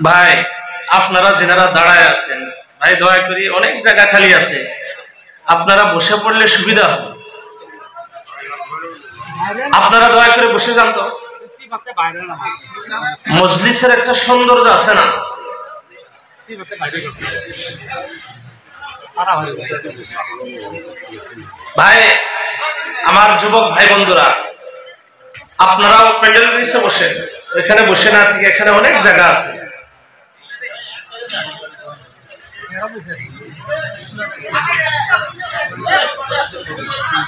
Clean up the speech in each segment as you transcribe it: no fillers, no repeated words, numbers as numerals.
ভাই আপনারা যারা দাঁড়ায় আছেন, ভাই দয়া করে অনেক জায়গা খালি আছে, আপনারা বসে পড়লে সুবিধা হবে। আপনারা দয়া করে বসে যান তো। মজলিসের একটা সৌন্দর্য আছে না? ভাই আমার যুবক ভাই বন্ধুরা, আপনারাও প্যান্ডেলের নিচে বসেন, এখানে বসে না থেকে এখানে অনেক জায়গা আছে।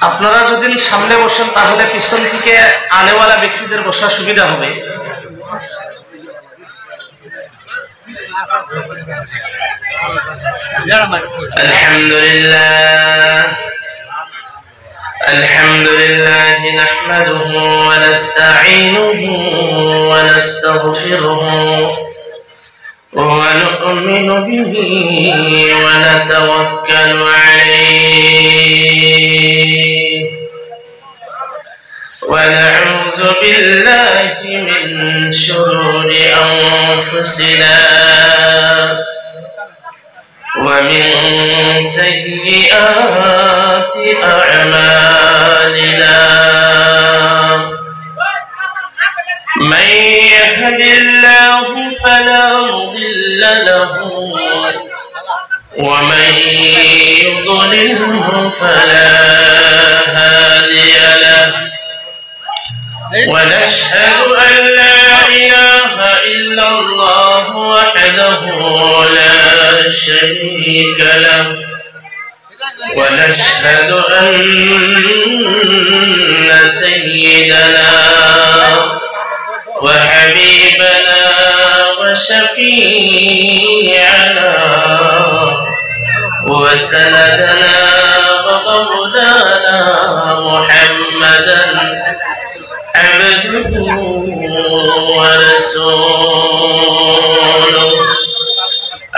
আপনারা যদি সামনে বসেন তাহলে পিছন থেকে আনেওয়ালা ব্যক্তিদের বসার সুবিধা হবে। আলহামদুলিল্লাহ নাহমাদুহু ওয়া নাস্তাঈনুহু ওয়া নাস্তাগফিরুহু ونؤمن به ونتوكل عليه ونعوذ بالله من شرور أنفسنا ومن سيئات أعمالنا من يهد الله فلا مضل له ومن يضلله فلا هادي له ونشهد أن لا إله إلا الله وحده لا شريك له ونشهد أن سيدنا وحبيبنا وشفيعنا وسندنا ومولانا محمدا عبده ورسوله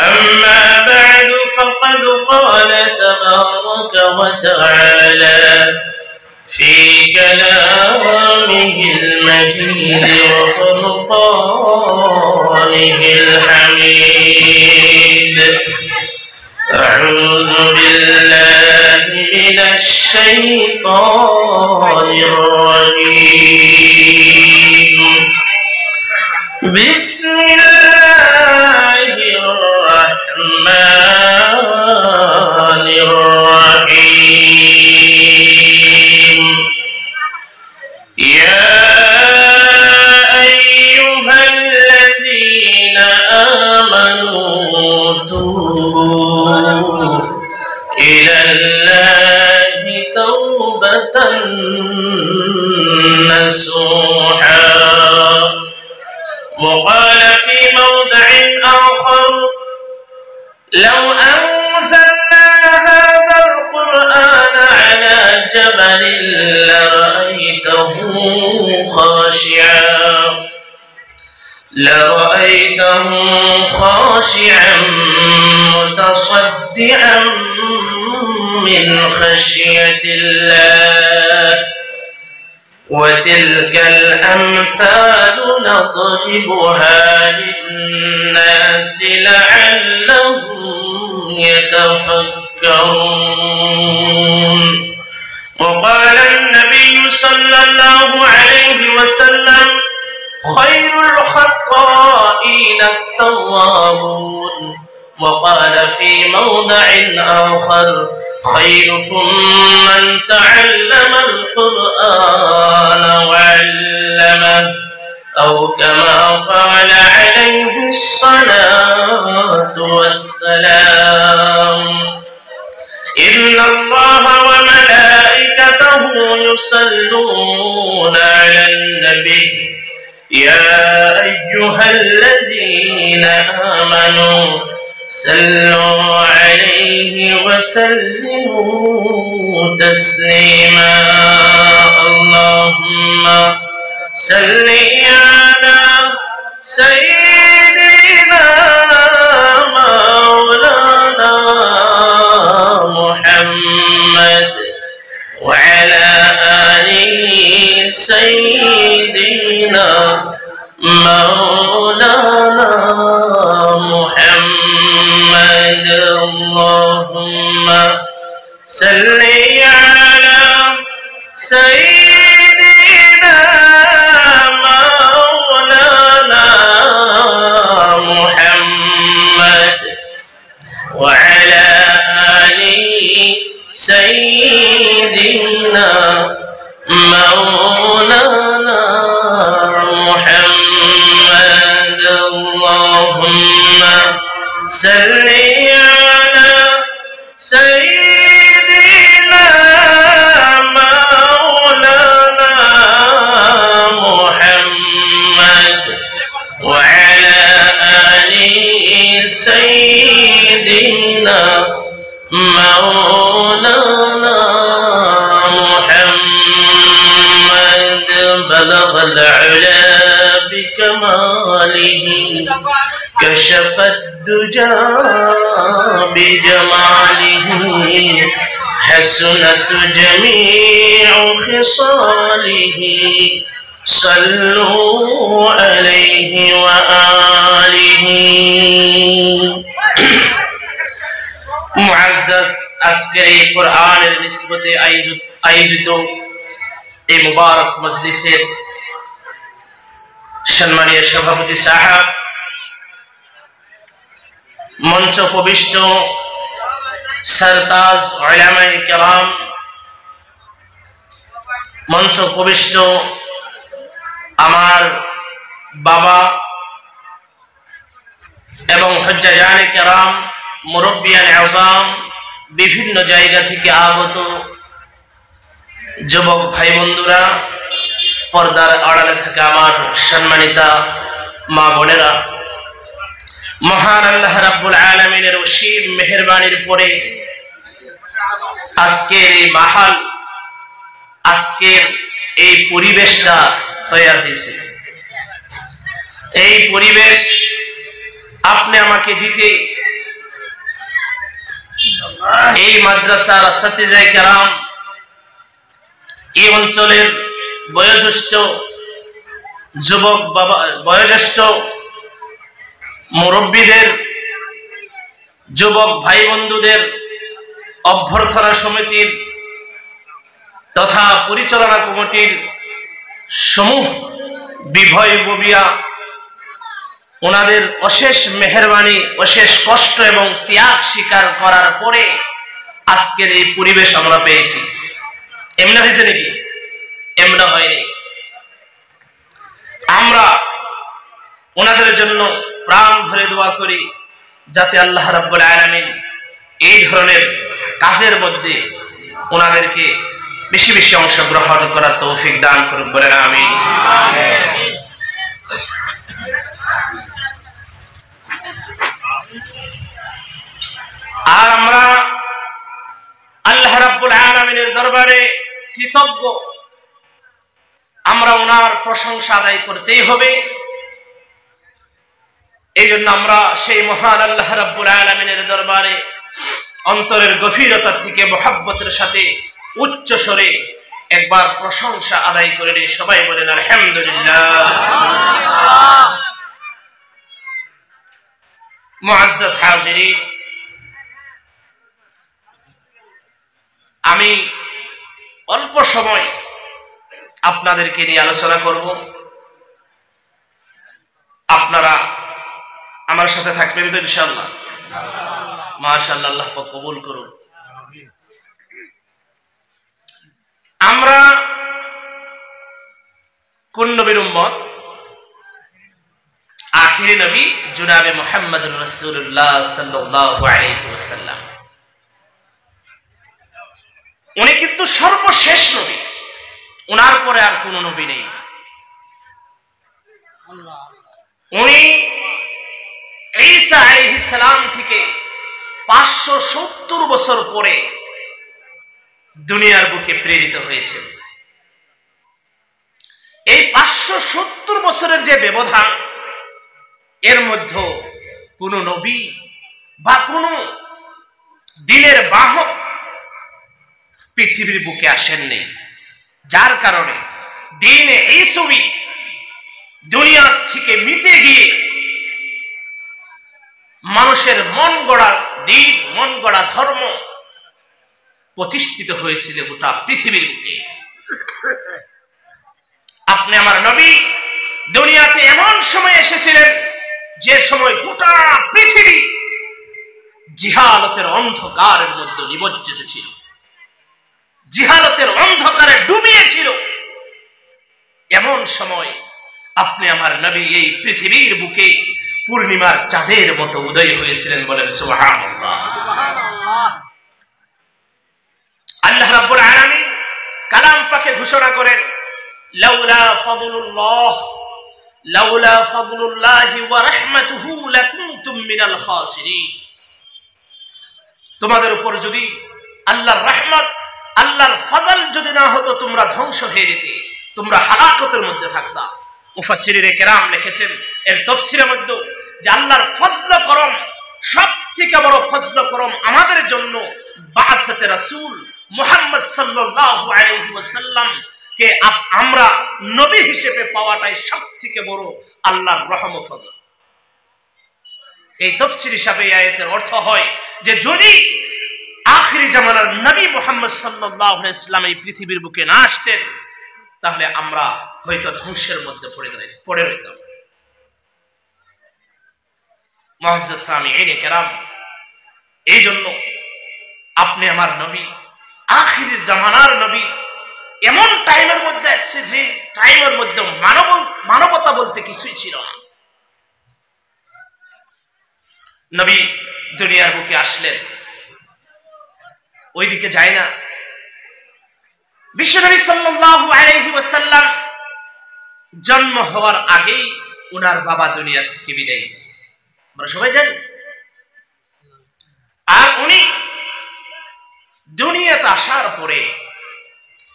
أما بعد فقد قال تبارك وتعالى في كلامه المجيد وفرقانه الحميد أعوذ بالله من الشيطان الرجيم بسم الله الرحمن الرحيم يا أيها الذين آمنوا توبوا إلى الله توبة نصوحا وقال في موضع آخر لو أنزلنا هذا القرآن على جبل لرأيته خاشعا متصدعا من خشية الله وتلك الأمثال نضربها للناس لعلهم يتفكرون وقال النبي صلى الله عليه وسلم خير الخطائين التوابون وقال في موضع آخر خيركم من تعلم القرآن وعلمه أو كما قال عليه الصلاة والسلام إن الله وملائكته يصلون على النبي يا أيها الذين آمنوا صلوا عليه وسلموا تسليما اللهم صل على سيدنا مولانا محمد وعلى آله سيدنا مولانا اللهم صل على سيدنا مولانا محمد وعلى آل سيدنا مولانا محمد اللهم صل على سيدنا مولانا محمد وعلى آل سيدنا مولانا محمد بلغ العلا بكماله كشف الدجى بجماله حسنت جميع خصاله صلوا عليه وآله মুআজ্জাজ আজকের এই কোরআনের নিসবতে আয়োজিত এই মুবারক মজলিসের সম্মানীয় সভাপতি সাহেব, মঞ্চ উপবিষ্ট সরতাজ উলামায়ে কেরাম, মঞ্চ উপবিষ্ট আমার বাবা এবং হুজ্জাজানে কেরাম, মুরব্বিয়ান আযম, বিভিন্ন জায়গা থেকে আগত যুবক ভাই বন্ধুরা, পর্দার আড়ালে থাকা আমার সম্মানিতা মা বোনেরা, মহান আল্লাহ রাব্বুল আলামিনের অসীম মেহেরবানির পরে আজকের এই মাহাল, আজকের এই পরিবেশটা তৈরি হয়েছে। এই পরিবেশ আপনি আমাকে দিতে, এই মাদ্রাসার আসাতিজায়ে কেরাম, এই অঞ্চলের বয়োজ্যেষ্ঠ যুবক বাবা, বয়োজ্যেষ্ঠ মুরব্বীদের, যুবক ভাই বন্ধুদের, অভ্যর্থনা সমিতির তথা পরিচালনা কমিটির সমূহ বিভয় ববিয়া, ওনাদের অশেষ মেহেরবানি, অশেষ কষ্ট এবং ত্যাগ স্বীকার করার পরে আজকের এই পরিবেশ আমরা পেয়েছি। এমনি হয়েছে নাকি? এমনি হয়নি। আমরা ওনাদের জন্য প্রাণ ভরে দোয়া করি যাতে আল্লাহ রাব্বুল আলামিন এই ধরনের কাজের মধ্যে ওনাদেরকে বেশি বেশি অংশগ্রহণ করার তৌফিক দান করুন, বলেন আমিন। আর আমরা আল্লাহ রাব্বুল আলামিনের দরবারে কৃতজ্ঞ। আমরা ওনার প্রশংসা আদায় করতেই হবে। এই জন্য আমরা সেই মহান আল্লাহ রাব্বুল আলামিনের দরবারে অন্তরের গভীরতা থেকে মহব্বতের সাথে উচ্চ স্বরে একবার প্রশংসা আদায় করে নিয়ে সবাই বলেন আলহামদুলিল্লাহ। মুআজ্জাজ হাজিরিন, আমি অল্প সময় আপনাদেরকে নিয়ে আলোচনা করব। আপনারা আমার সাথে থাকবেন তো ইনশাআল্লাহ? মাশাআল্লাহ, আল্লাহ পাক কবুল করুন। আমরা কোন নবীর উম্মত? আখিরি নবী জনাবে মুহাম্মদুর রাসূলুল্লাহ সাল্লাল্লাহু আলাইহি ওয়াসাল্লাম। উনি কিন্তু সর্বশেষ নবী, উনার পরে আর কোন নবী নেই। উনি ঈসা আলাইহিস সালাম থেকে 570 বছর পরে দুনিয়ার বুকে প্রেরিত হয়েছেন। এই 570 বছরের যে ব্যবধান, এর মধ্যে কোন নবী বা কোন দিনের বাহক পৃথিবীর বুকে আসেননি, যার কারণে দিনে ঈসুই দুনিয়া থেকে মিটে গিয়ে মানুষের মন গড়া দিন, মন গড়া ধর্ম প্রতিষ্ঠিত হয়েছিল গোটা পৃথিবীর বুকে। আপনি আমার নবী দুনিয়াতে এমন সময় এসেছিলেন যে সময় গোটা পৃথিবী জিহালতের অন্ধকারের মধ্যে নিমজ্জিত ছিল, জিহালতের অন্ধকারে ডুবিয়েছিল। এমন সময় আপনি আমার নবী এই পৃথিবীর বুকে পূর্ণিমার চাঁদের মতো উদয় হয়েছিলেন। বলেন সুবহানাল্লাহ। আল্লাহ রাব্বুল আলামিন কালাম পাকে ঘোষণা করেন, লাউলা ফাদলুল্লাহি ওয়া রাহমাতুহু লাকুনতুম মিনাল খাসিরিন। তোমাদের উপর যদি আল্লাহর রহমত, আল্লাহর ফজল যদি না হতো তোমরা ধ্বংস হয়ে যেতে, তোমরা হালাকতের মধ্যে থাকতা। মুফাসসিরিনে কেরাম লিখেছেন এর তাফসীরের মধ্যে যে আল্লাহর ফজল করম, সবথেকে বড় ফজল করম আমাদের জন্য বা'সাতে রাসূল মুহাম্মদ সাল্লাল্লাহু আলাইহি ওয়াসাল্লাম কে আমরা নবী হিসেবে পাওয়াটাই সবথেকে বড় আল্লাহর রহম ও ফজল। এই তাফসীর হিসাবে আয়াতের অর্থ হয় যে যদি আখিরি জামানার নবী মুহাম্মদ সাল্লাল্লাহু আলাইহি ওয়াসাল্লাম এই পৃথিবীর বুকে না আসতেন তাহলে আমরা হয়তো ধ্বংসের মধ্যে পড়ে রইতাম। মুআজ্জাজ সামিঈনে কেরাম, এই জন্য আপনি আমার নবী, আখিরি জামানার নবী, এমন টাইমের মধ্যে আসছে যে টাইমের মধ্যে মানবতা বলতে কিছুই ছিল না। নবী দুনিয়ার বুকে আসলেন, ওইদিকে যায় না। বিশ্বনবী সাল্লাল্লাহু আলাইহি ওয়াসাল্লাম জন্ম হওয়ার আগেই ওনার বাবা দুনিয়া থেকে বিদায় নিয়েছে, আমরা সবাই জানি। আর উনি দুনিয়াতে আসার পরে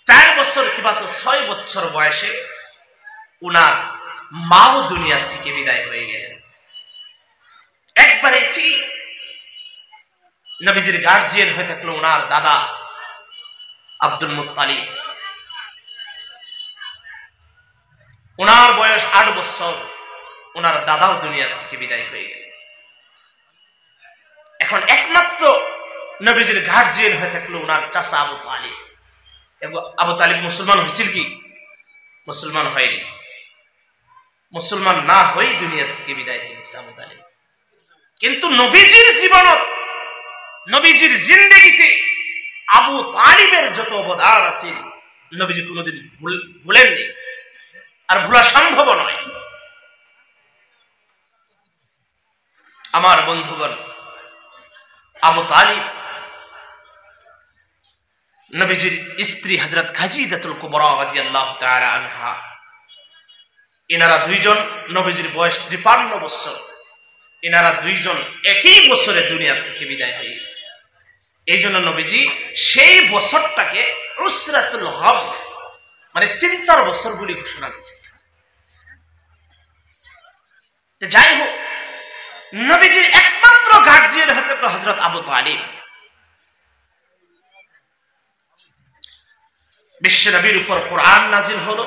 4 বছর কিংবা 6 বছর বয়সে ওনার মাও দুনিয়া থেকে বিদায় হয়ে গেলেন। একবারে ঠিক নবীজির গার্জিয়ান হয়ে থাকলো ওনার দাদা আব্দুল মুত্তালিব। ওনার বয়স 8 বছর, ওনার দাদাও দুনিয়া থেকে বিদায় হয়ে গেলেন। এখন একমাত্র নবীজির গার্জিয়ান হয়ে থাকলো ওনার চাচা আবু তালিব। আবু তালিব মুসলমান হয়েছিল কি? মুসলমান হয়নি। মুসলমান না হয়ে দুনিয়া থেকে বিদায় হয়ে গেছে আবু তালিব। কিন্তু নবীজির জীবনত, নবীজির জিন্দেগিতে আবু তালিবের যত অবদান আছে নবীজি কোনোদিন ভুলেননি, আর ভুলা সম্ভব নয়। আমার বন্ধুগণ, আবু তালিব নবীজির স্ত্রী হযরত খাদিজাতুল কুবরা রাদিয়াল্লাহু তাআলা আনহা, এনারা দুইজন, নবীজির বয়স 53 বছর, এনারা দুইজন একই বছরে দুনিয়া থেকে বিদায় হয়ে গেছে। এই জন্য নবীজি সেই বছরটাকে উসরাতুল গম, মানে চিন্তার বছর বলে ঘোষণা দিয়েছে। যাই হোক, নবীজির একমাত্র গার্জিয়ান হতে হযরত আবু তালিব। বিশ্ব নবীর উপর কোরআন নাজিল হলো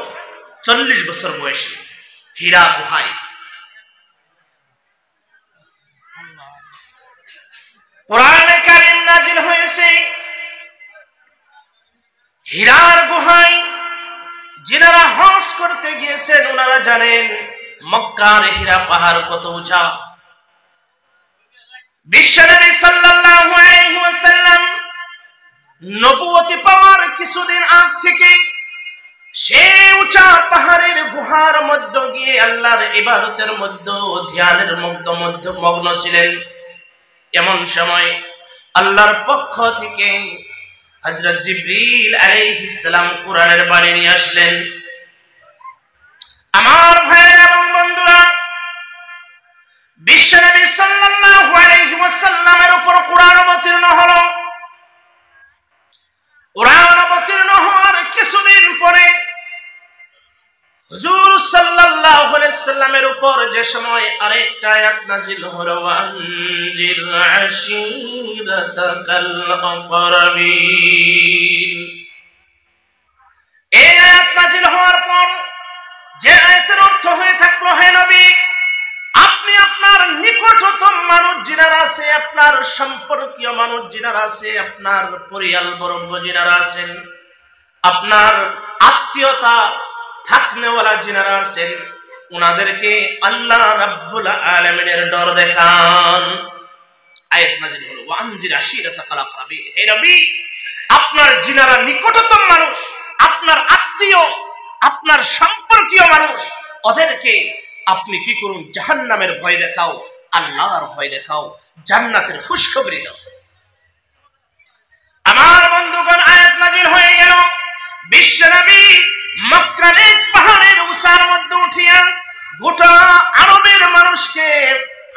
40 বছর বয়সে হীরা গুহায়। কোরআনে কারীম নাজিল হয়েছে হীরার গুহায়। যিনারা হজ করতে গিয়েছেন ওনারা জানেন মক্কার হীরা পাহাড় কত উঁচা। বিশ্বনবী সাল্লাল্লাহু আলাইহি ওয়াসাল্লাম নবুয়তি পাওয়ার কিছুদিন আগ থেকে সেই উঁচা পাহাড়ের গুহার মধ্যে গিয়ে আল্লাহর ইবাদতের মধ্যে, ধ্যানের মধ্যে মগ্ন ছিলেন। এমন সময় আল্লাহর পক্ষ থেকে হযরত জিবরিল আলাইহিস সালাম কোরআনের বাণী নিয়ে আসলেন। আমার ভাইয়েরা এবং বন্ধুরা, বিশ্বনবী সাল্লাল্লাহু আলাইহি ওয়াসাল্লামের উপর কোরআন অবতীর্ণ হলো। কোরআন অবতীর্ণ হওয়ার কিছুদিন পরে হুজুর সাল্লাল্লাহু আলাইহি ওয়াসাল্লামের উপর যে সময় আরেকটা আয়াত নাযিল হলো, ওয়ানজির আশীরাতাকাল আকরাবিন। এই আয়াত নাযিল হওয়ার পর যে আয়াতের অর্থ হয়ে থাকলো, হে নবী, আপনি আপনার নিকটতম মানুষ যিনারা আছে, আপনার সম্পর্কীয় মানুষ যিনারা আছে, আপনার পরিয়াল বর্গ যিনারা আছেন, আপনার আত্মীয়তা থাকনেওয়ালা যিনারা আছেন, উনাদেরকে আল্লাহ রাব্বুল আলামিনের ডর দেখান। আয়াত নাযিল হলো ওয়ানজির আশিরাতাকাল আকরাবিন। হে নবী, আপনার যিনারা নিকটতম মানুষ, আপনার আত্মীয়, আপনার সম্পর্কীয় মানুষ, ওদেরকে আপনি কি করুন? জাহান্নামের ভয় দেখাও, আল্লাহর ভয় দেখাও, জান্নাতের খুশখবরি দাও। আমার বন্ধুগণ, আয়াত নাযিল হয়ে গেল। বিশ্বনবী মক্কার এক পাহাড়ের উঁচার মধ্যে উঠিয়া গোটা আরবের মানুষকে,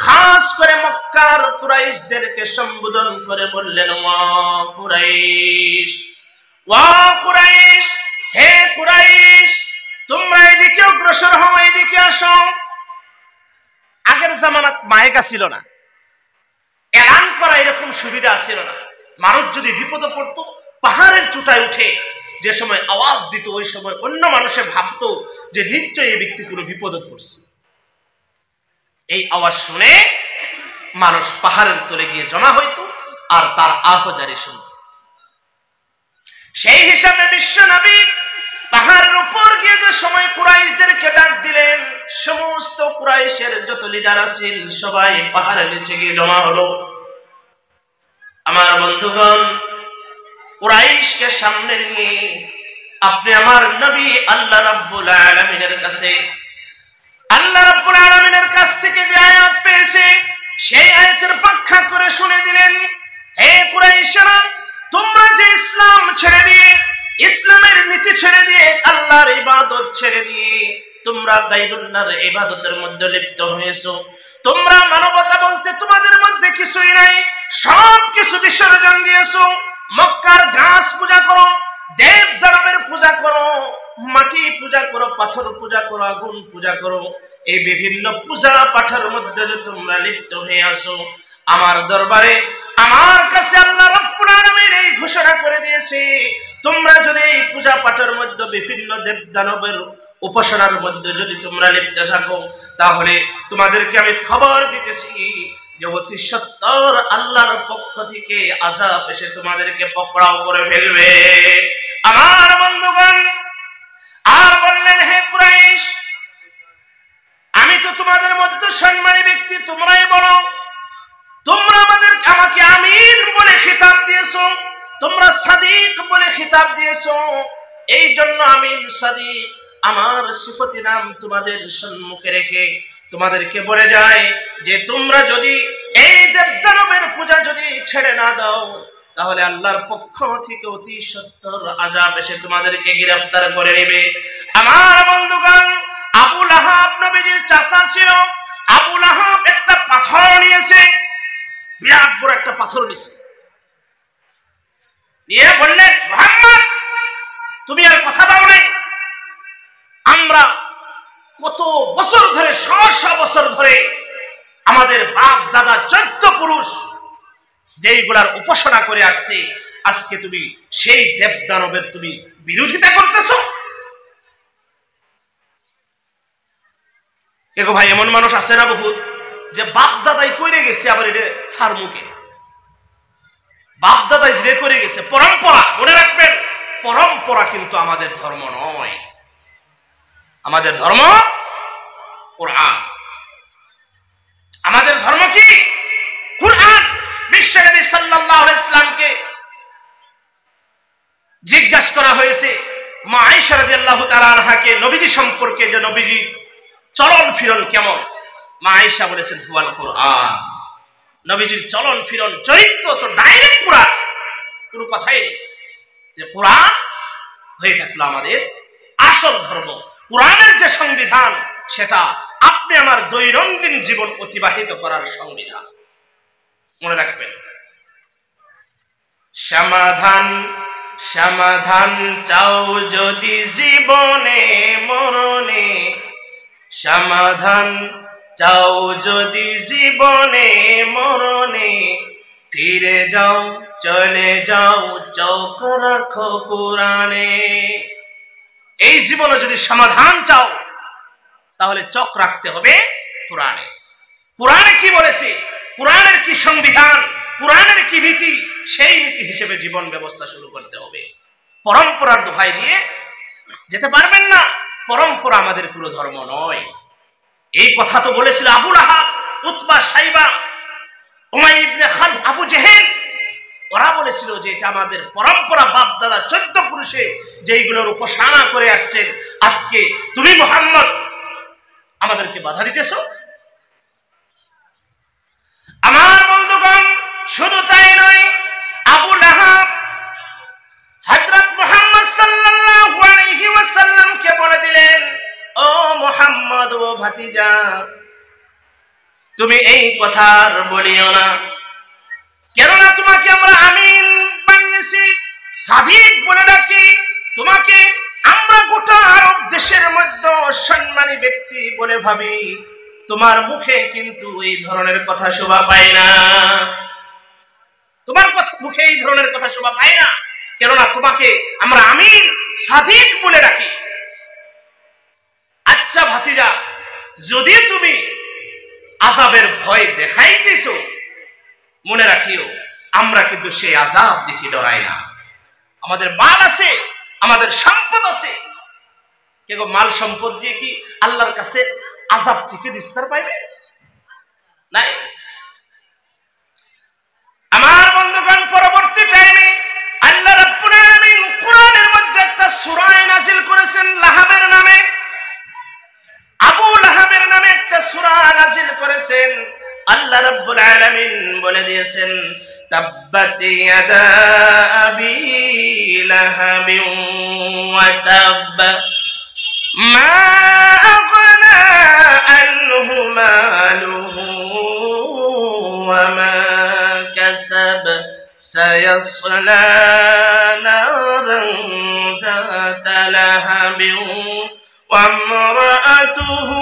খাস করে মক্কার কুরাইশদেরকে সম্বোধন করে বললেন, ওয়া কুরাইশ, ওয়া কুরাইশ, হে কুরাইশ, তোমরা এদিকে অগ্রসর হও, এদিকে আসো। আগের জামানাত মাইক ছিল না, এলান করা এরকম সুবিধা ছিল না। মানুষ যদি বিপদে পড়তো, পাহাড়ের চূড়ায় উঠে যে সময় আওয়াজ দিত, ওই সময় অন্য মানুষে ভাবতো যে নিশ্চয়ই এই ব্যক্তি কোনো বিপদে পড়ছে। এই আওয়াজ শুনে মানুষ পাহাড়ের তলে গিয়ে জমা হইতো আর তার আহজারি শুনত। সেই হিসাবে বিশ্বনবী পাহাড়ের উপর গিয়ে যে সময় কুরাইশদেরকে ডাক দিলেন, সমস্ত কুরাইশের যত লিডার আছেন সবাই পাহাড়ের নিচে গিয়ে জমা হলো। আমার বন্ধুগণ, কুরাইশকে সামনে নিয়ে আপনি আমার নবী আল্লাহ রাব্বুল আলামিনের কাছে, আল্লাহ রাব্বুল আলামিনের কাছ থেকে যে আয়াত পেয়েছে সেই আয়াতের ব্যাখ্যা করে শুনে দিলেন। হে কুরাইশরা, তোমরা যে ইসলাম ছেড়ে দিয়ে, ইসলামের নীতি ছেড়ে দিয়ে, আল্লাহর ইবাদত ছেড়ে দিয়ে তোমরা গায়রুল্লাহর ইবাদতের মধ্যে লিপ্ত হয়েছো, তোমরা মানবতা বলতে তোমাদের মধ্যে কিছুই নাই, সব কিছু বিসর্জন দিয়েছো। মক্কার গাছ পূজা করো, দেব দানবের পূজা করো, মাটি পূজা করো, পাথর পূজা করো, আগুন পূজা করো, এই বিভিন্ন পূজা পাঠের মধ্যে যে তোমরা লিপ্ত হয়ে আসো, আমার দরবারে, আমার কাছে আল্লাহ রাব্বুল আলামিন এই ঘোষণা করে দিয়েছে, তোমরা যদি এই পূজা পাঠের মধ্যে বিভিন্ন দেব দানবের উপাসনার মধ্যে যদি তোমরা লিপ্ত থাকো, তাহলে তোমাদেরকে আমি খবর দিতেছি যে অতি সত্বর আল্লাহর পক্ষ থেকে আযাব এসে তোমাদেরকে পকড়াও করে ফেলবে। আমার বন্ধুগণ, আর বললেন, হে কুরাইশ, আমি তো তোমাদের মধ্যে সম্মানী ব্যক্তি, তোমরাই বলো, তোমরা আমাকে আমিন বলে খিতাব দিয়েছো, তোমরা সাদিক বলে খিতাব দিয়েছো, এই জন্য আমিন সাদিক আমার সিফতি নাম তোমাদের সম্মুখে রেখে তোমাদেরকে বলে যায় যে তোমরা যদি এই দেবদানবের পূজা যদি ছেড়ে না দাও, তাহলে আল্লাহর পক্ষ থেকে অতি সত্বর আযাব এসে তোমাদেরকে গ্রেফতার করে নেবে। আমার বন্ধুগণ, আবু লাহাব নবীজির চাচা ছিল। আবু লাহাব একটা পাথর নিয়েছে, বিরাট বড় একটা পাথর নিয়েছে, নিয়ে বললেন, মুহাম্মদ, তুমি আর কথা দাও নাই, আমরা কত বছর ধরে, 600 বছর ধরে আমাদের বাপ দাদা 14 পুরুষ যেইগুলার উপাসনা করে আসছে, আজকে তুমি সেই দেবদানবের তুমি বিরোধিতা করতেছো। এগো ভাই, এমন মানুষ আছে না বহুত, যে বাপ দাদাই করে গেছে, আবার এটা ছাড় মুখে বাপ দাদাই যে করে গেছে, পরম্পরা। মনে রাখবেন, পরম্পরা কিন্তু আমাদের ধর্ম নয়, আমাদের ধর্ম কোরআন। আমাদের ধর্ম কি? কোরআন। বিশ্বনবী সাল্লাল্লাহু আলাইহি ওয়াসাল্লামকে জিজ্ঞাসা করা হয়েছে, মা আয়েশা রাদিয়াল্লাহু তাআলা আনহাকে নবীজি সম্পর্কে, যে নবীজি চলন ফিরন কেমন, মা আয়েশা বলেছেন, হুয়াল কোরআন। নবীজির চলন ফিরন চরিত্র তো ডাইরেক্ট কোরআন, কোনো কথাই নেই। যে কোরআন হয়ে থাকলো আমাদের আসল ধর্ম। কোরআনের যে সংবিধান, সেটা আপনি আমার দৈনন্দিন জীবন অতিবাহিত করার সংবিধান। মনে রাখবেন, সমাধান সমাধান চাও যদি জীবনে মরণে, সমাধান চাও যদি জীবনে মরণে, ফিরে যাও চলে যাও চোখ রাখো কোরআনে। এই জীবনে যদি সমাধান চাও, তাহলে চোখ রাখতে হবে কোরআনে। কোরআনে কি বলেছে? কোরআনের কি সংবিধান, কোরআনের কি নীতি, সেই নীতি হিসেবে জীবন ব্যবস্থা শুরু করতে হবে। পরম্পরার দোহাই দিয়ে যেতে পারবেন না। পরম্পরা আমাদের পুরো ধর্ম নয়। এই কথা তো বলেছিল আবু লাহাব, উতবা, সাইবা, উমাইয়া ইবনে খালদ, আবু জেহেল। ওরা বলেছিল যে এটা আমাদের পরম্পরা, বাপ দাদা 14 পুরুষে যেইগুলোর উপাসনা করে আসছেন, আজকে তুমি মুহাম্মদ আমাদেরকে বাধা দিতেছ। আমার বন্ধুগণ, শুধু তাই নয়, আবু লাহাব হযরত মুহাম্মদ সাল্লাল্লাহু আলাইহি ওয়াসাল্লামকে বলে দিলেন, ও মুহাম্মদ, ও ভাতিজা, তুমি এই কথা আর বলিও না, কেননা তোমাকে আমরা আমিন বানিয়েছি, সাদিক বলে ডাকি। তোমাকে আমরা গোটা আরব দেশের মধ্যে সম্মানী ব্যক্তি বলে ভাবি। তোমার মুখে কিন্তু এই ধরনের কথা শোভা পায় না, তোমার মুখে এই ধরনের কথা শোভা পায় না, কেননা তোমাকে আমরা আমিন, সাদিক বলে ডাকি। আচ্ছা ভাতিজা, যদি তুমি আযাবের ভয় দেখাইতেছ, মনে রাখিও আমরা কিন্তু সেই আযাব দেখি ডরাই না। আমাদের মাল আছে, আমাদের সম্পদ আছে, কেউ মাল সম্পদ দিয়ে কি আল্লাহর কাছে আযাব থেকে নিস্তার পাইবে? নাই। আমার বন্ধুগণ, পরবর্তী টাইমে আল্লাহ রাব্বুল আলামিন কোরআনের মধ্যে একটা সূরা নাযিল করেছেন লাহাবের নামে। আবু লাহাবের নামে একটা সূরা নাযিল করেছেন। আল্লাহ রাব্বুল আলামিন বলে দিয়েছেন, তাব্বাত ইয়াদা আবি লাহাবিন ওয়া তাব মা আগনা আনহু মালুহু ওয়া মা কাসাব সায়াসলা নারান যাতা লাহাবিন ওয়া ইমরাআতুহু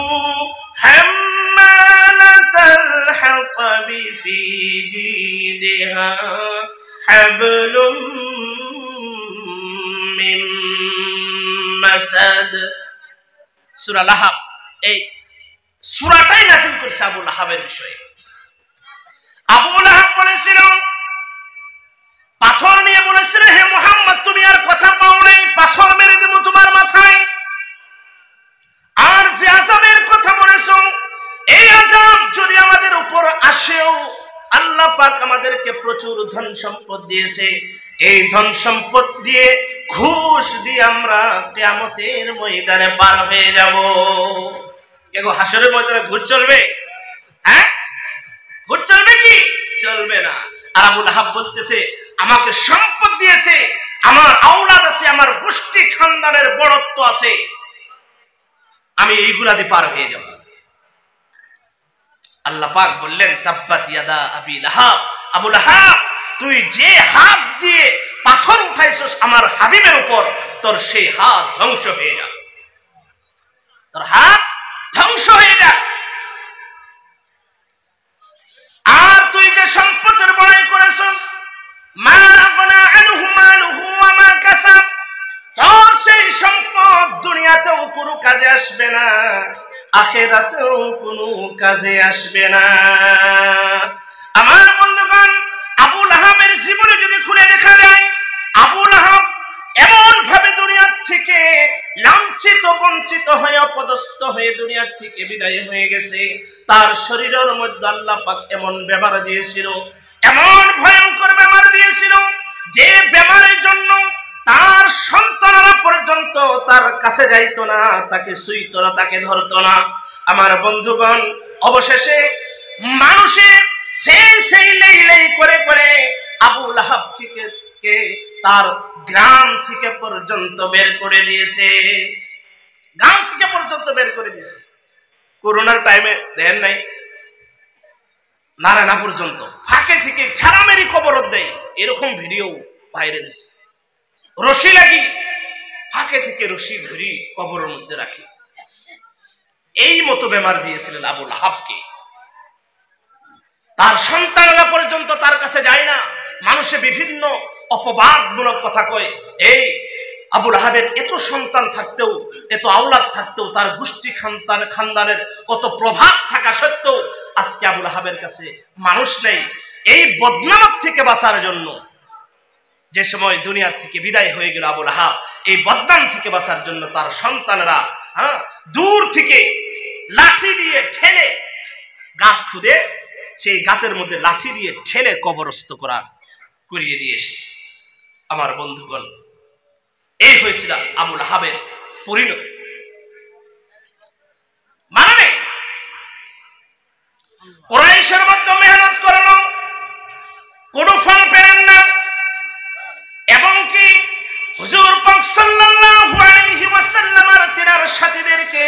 হাম্মালাতাল হাতাবি ফি জিদিহা হাবলুম মিন মাসাদ। সূরা লাহাব, এই সূরাটাই নাযিল করেছে আবু লাহাবের বিষয়ে। আবু লাহাব বলেছিল, পাথর নিয়ে বলেছিল, হে মুহাম্মদ, তুমি আর কথা পাও নাই, পাথর মেরে দেব তোমার মাথায়। আর যে আযাবের কথা বলেছো, এই আযাব যদি আমাদের উপর আসেও, আল্লাহ পাক আমাদেরকে প্রচুর ধন সম্পদ দিয়েছে, এই ধন সম্পদ দিয়ে, ঘুষ দিয়ে আমরা কিয়ামতের ময়দানে পার হয়ে যাব। এগো হাসরের ময়দানে ঘুষ চলবে? হ্যাঁ, ঘুষ চলবে কি? চলবে না। আর আবু লাহাব বলতেছে, আমাকে সম্পদ দিয়েছে, আমার আওলাদ আছে, আমার গোষ্ঠী খানদানের বড়ত্ব আছে, আমি এইগুলা দিয়ে পার হয়ে যাব। আল্লাহ পাক বললেন, তাব্বাত ইয়াদা আবি লাহাব, আবু লাহাব, তুই যে হাত দিয়ে পাথর উঠাইছস আমার হাবিবের উপর, তোর সেই হাত ধ্বংস হয়ে যাক, তোর হাত ধ্বংস হয়ে যাক। আর তুই যে সম্পদের বড়াই করেছস, মা আগনা আনহু মালুহু ওয়া মা কাসাব, তোর সেই সম্পদ দুনিয়াতেও কোনো কাজে আসবে না, আখিরাতেও কোনো কাজে আসবে না। আমার বন্ধুগণ, আবু লাহাবের জীবনে যদি খুলে দেখা যায়, আবু লাহাব এমন ভাবে দুনিয়ার থেকে লাঞ্ছিত বঞ্চিত হয়ে অপদস্থ হয়ে দুনিয়ার থেকে বিদায় হয়ে গেছে। তার শরীরের মধ্যে আল্লাহ পাক এমন বেমার দিয়েছিল, এমন ভয়ঙ্কর বেমার দিয়েছিল, যে বেমারের জন্য তার সন্তানরা পর্যন্ত তার কাছে যাইতো না, তাকে ছুঁইতো না, তাকে ধরতো না। আমার বন্ধুগণ, অবশেষে মানুষের সেই লেই করে করে আবু লাহাবকে তার গ্রাম থেকে পর্যন্ত বের করে দিয়েছে, গ্রাম থেকে পর্যন্ত বের করে দিয়েছে। করোনার টাইমে দেন নাই, নারায়ণা পর্যন্ত ফাঁকে থেকে ঠেলামেরি কবর দেয়, এরকম ভিডিও ভাইরাল হয়েছে। রশি লাগি ফাঁকে থেকে রশি ধরি কবরের মধ্যে রাখি, এই মতো বেমার দিয়েছিলেন আবু লাহাবকে। তার সন্তানরা পর্যন্ত তার কাছে যায় না। মানুষে বিভিন্ন অপবাদমূলক কথা কয়, এই আবু লাহাবের এত সন্তান থাকতেও, এত আওলাদ থাকতেও, তার গোষ্ঠী খানদানের কত প্রভাব থাকা সত্ত্বেও আজকে আবু লাহাবের কাছে মানুষ নেই। এই বদনাম থেকে বাঁচার জন্য যে সময় দুনিয়া থেকে বিদায় হয়ে গেল আবু লাহাব, এই বদনাম থেকে বাঁচার জন্য তার সন্তানরা দূর থেকে লাঠি দিয়ে ঠেলে গাঁত খুদে সেই গাতের মধ্যে লাঠি দিয়ে ঠেলে কবরস্থ করিয়ে দিয়ে এসেছে। আমার বন্ধুগণ, এই হয়েছিল আবু লাহাবের পরিণতি। মানে কুরাইশের মধ্যে মেহনত করানো কোনো ফল পেলেন না, এবং কি হুজুর পাক সাল্লাল্লাহু আলাইহি ওয়াসাল্লামের তিনার সাথীদেরকে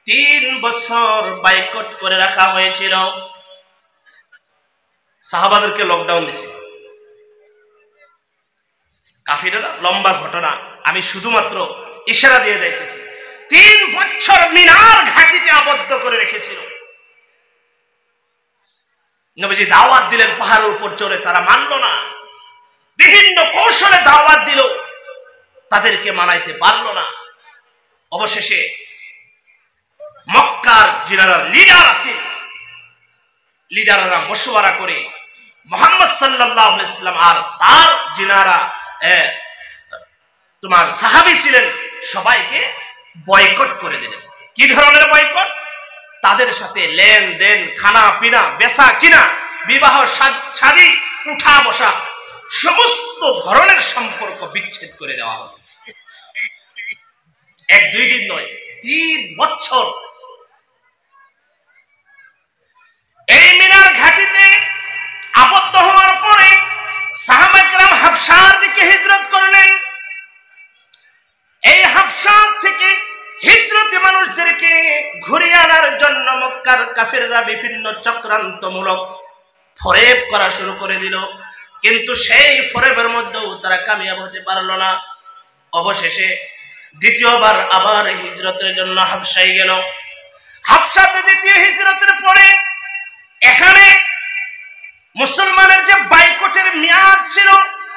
3 বছর বাইকট করে রাখা হয়েছিল। সাহাবাদেরকে লকডাউন দিছে কাফিররা। লম্বা ঘটনা, আমি শুধুমাত্র ইশারা দিয়ে যাইতেছি। 3 বছর মিনার ঘাটিতে আবদ্ধ করে রেখেছিল। নবীজি দাওয়াত দিলেন পাহাড়ের উপর চড়ে, তারা মানল না। বিভিন্ন কৌশলে দাওয়াত দিল, তাদেরকে মানাইতে পারল না। অবশেষে মক্কার যিনারা লিডার আছেন, লিডাররা মশওয়ারা করে মুহাম্মদ সাল্লাল্লাহু আলাইহি ওয়াসাল্লাম আর তার যিনারা তোমার সাহাবী ছিলেন সবাইকে বয়কট করে দিলেন। কি ধরনের বয়কট? তাদের সাথে লেনদেন, খানা পিনা, বেচা কিনা, বিবাহ শাদী, উঠা বসা, সমস্ত ধরনের সম্পর্ক বিচ্ছেদ করে দেওয়া হলো। 1-2 দিন নয়, 3 বছর এই মিনার ঘাটিতে আবদ্ধ হওয়ার পরে সাহাবা কেরাম হাবশার দিকে হিজরত করলেন। এই হাবশা থেকে হিজরতি মানুষদেরকে ঘুরিয়ে আনার জন্য মক্কার কাফিররা বিভিন্ন চক্রান্তমূলক ফরেব করা শুরু করে দিল, কিন্তু সেই ফরেবের মধ্যেও তারা কামিয়াব হতে পারল না। অবশেষে দ্বিতীয়বার আবার হিজরতের জন্য হাবশায় গেল। হাবশাতে দ্বিতীয় হিজরতের পরে এখানে মুসলমানের যে বাইকটের মেয়াদ ছিল